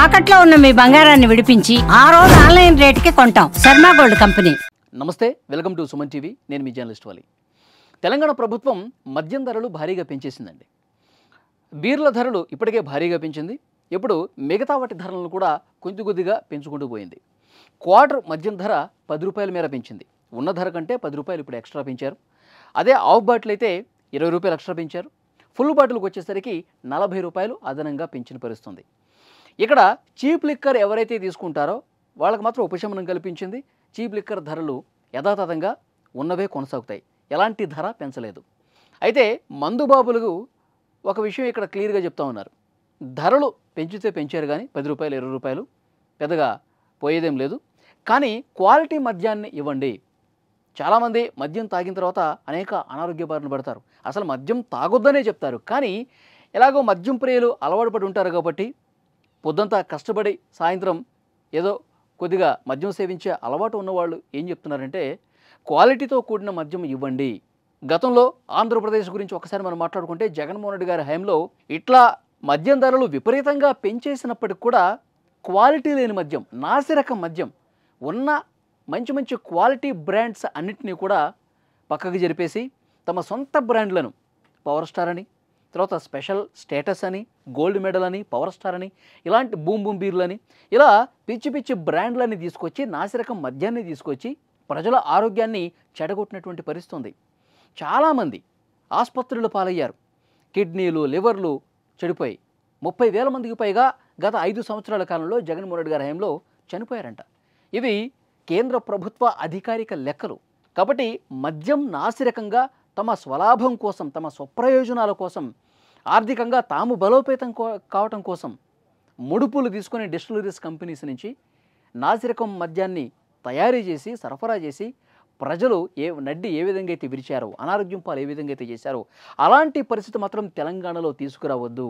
తాకట్లో ఉన్న మీ బంగారాన్ని విడిపించి ఆ రోజు ఆన్లైన్ రేటుకి కొంటాం. Sharma gold company. నమస్తే, వెల్కమ్ టు సుమన్ టీవీ. నేను మీ జర్నలిస్ట్ వాలి. తెలంగాణ ప్రభుత్వం మద్యం ధరలు భారీగా పెంచేసిందండి. బీర్ల ధరలు ఇప్పటికే భారీగా పెంచింది. ఇప్పుడు మిగతా వాటి ధరలను కూడా కొద్దిగా పెంచుకుంటూ పోయింది. క్వార్టర్ మద్యం ధర 10 రూపాయల మేర పెంచింది. ఉన్న ధర కంటే 10 రూపాయలు ఇప్పుడు ఎక్స్ట్రా పెంచారు. అదే హాఫ్ బాటిల్ అయితే 20 రూపాయలు ఎక్స్ట్రా పెంచారు. ఫుల్ బాటిల్కి వచ్చేసరికి 40 రూపాయలు అదనంగా పెంచిన పరిస్థితుంది. ఇక్కడ చీప్ లిక్కర్ ఎవరైతే తీసుకుంటారో వాళ్ళకి మాత్రం ఉపశమనం కల్పించింది. చీప్ లిక్కర్ ధరలు యథాతథంగా ఉన్నవే కొనసాగుతాయి. ఎలాంటి ధర పెంచలేదు. అయితే మందుబాబులకు ఒక విషయం ఇక్కడ క్లియర్గా చెప్తా ఉన్నారు. ధరలు పెంచితే పెంచారు కానీ 10 రూపాయలు 20 రూపాయలు పెద్దగా పోయేదేం లేదు. కానీ క్వాలిటీ మద్యాన్ని ఇవ్వండి. చాలామంది మద్యం తాగిన తర్వాత అనేక అనారోగ్య బారిన పడతారు. అసలు మద్యం తాగొద్దనే చెప్తారు. కానీ ఎలాగో మద్యం ప్రియులు అలవాటు పడి ఉంటారు కాబట్టి పొద్దంతా కష్టపడి సాయంత్రం ఏదో కొద్దిగా మద్యం సేవించే అలవాటు ఉన్నవాళ్ళు ఏం చెప్తున్నారంటే క్వాలిటీతో కూడిన మద్యం ఇవ్వండి. గతంలో ఆంధ్రప్రదేశ్ గురించి ఒకసారి మనం మాట్లాడుకుంటే జగన్మోహన్ రెడ్డి గారి హయాంలో ఇట్లా మద్యం ధరలు విపరీతంగా పెంచేసినప్పటికి కూడా క్వాలిటీ లేని మద్యం, నాసిరకం మద్యం ఉన్న మంచి మంచి క్వాలిటీ బ్రాండ్స్ అన్నిటినీ కూడా పక్కకు జరిపేసి తమ సొంత బ్రాండ్లను పవర్ స్టార్ అని, తర్వాత స్పెషల్ స్టేటస్ అని, గోల్డ్ మెడల్ అని, పవర్ స్టార్ అని, ఇలాంటి బూమ్ బూమ్ బీర్లని ఇలా పిచ్చి పిచ్చి బ్రాండ్లని తీసుకొచ్చి నాసిరకం మద్యాన్ని తీసుకొచ్చి ప్రజల ఆరోగ్యాన్ని చెడగొట్టినటువంటి పరిస్థితి ఉంది. చాలామంది ఆసుపత్రుల పాలయ్యారు. కిడ్నీలు, లివర్లు చెడిపోయి 30,000 మందికి పైగా గత 5 సంవత్సరాల కాలంలో జగన్మోహన్ రెడ్డి గారి హయాంలో చనిపోయారంట. ఇవి కేంద్ర ప్రభుత్వ అధికారిక లెక్కలు. కాబట్టి మద్యం నాసిరకంగా తమ స్వలాభం కోసం, తమ స్వప్రయోజనాల కోసం, ఆర్థికంగా తాము బలోపేతం కావటం కోసం ముడుపులు తీసుకునే డిస్టిలరీస్ కంపెనీస్ నుంచి నాసిరకం మద్యాన్ని తయారీ చేసి సరఫరా చేసి ప్రజలు నడ్డి ఏ విధంగా అయితే విరిచారో, అనారోగ్యం పాలు ఏ విధంగా అయితే చేశారో అలాంటి పరిస్థితి మాత్రం తెలంగాణలో తీసుకురావద్దు.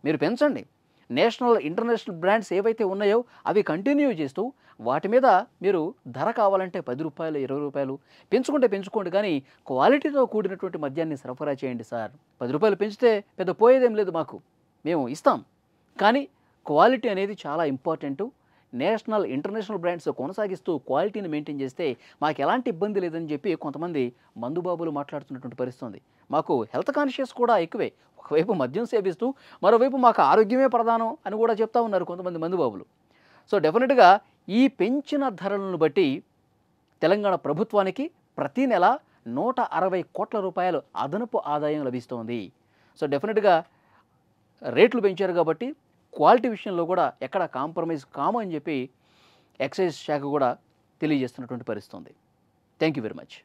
మీరు పెంచండి. నేషనల్ ఇంటర్నేషనల్ బ్రాండ్స్ ఏవైతే ఉన్నాయో అవి కంటిన్యూ చేస్తూ వాటి మీద మీరు ధర కావాలంటే 10 రూపాయలు 20 రూపాయలు పెంచుకోండి. కానీ క్వాలిటీతో కూడినటువంటి మద్యాన్ని సరఫరా చేయండి సార్. 10 రూపాయలు పెంచితే పెద్ద పోయేదేం లేదు, మాకు మేము ఇస్తాం. కానీ క్వాలిటీ అనేది చాలా ఇంపార్టెంటు. నేషనల్ ఇంటర్నేషనల్ బ్రాండ్స్ కొనసాగిస్తూ క్వాలిటీని మెయింటైన్ చేస్తే మాకు ఎలాంటి ఇబ్బంది లేదని చెప్పి కొంతమంది మందుబాబులు మాట్లాడుతున్నటువంటి పరిస్థితి ఉంది. మాకు హెల్త్ కాన్షియస్ కూడా ఎక్కువే. ఒకవైపు మద్యం సేవిస్తూ మరోవైపు మాకు ఆరోగ్యమే ప్రధానం అని కూడా చెప్తా ఉన్నారు కొంతమంది మందుబాబులు. సో డెఫినెట్గా ఈ పెంచిన ధరలను బట్టి తెలంగాణ ప్రభుత్వానికి ప్రతి నెల 160 కోట్ల రూపాయలు అదనపు ఆదాయం లభిస్తోంది. సో డెఫినెట్గా రేట్లు పెంచారు కాబట్టి క్వాలిటీ విషయంలో కూడా ఎక్కడ కాంప్రమైజ్ కాము అని చెప్పి ఎక్సైజ్ శాఖ కూడా తెలియజేస్తున్నటువంటి పరిస్థితి ఉంది. Thank you very much.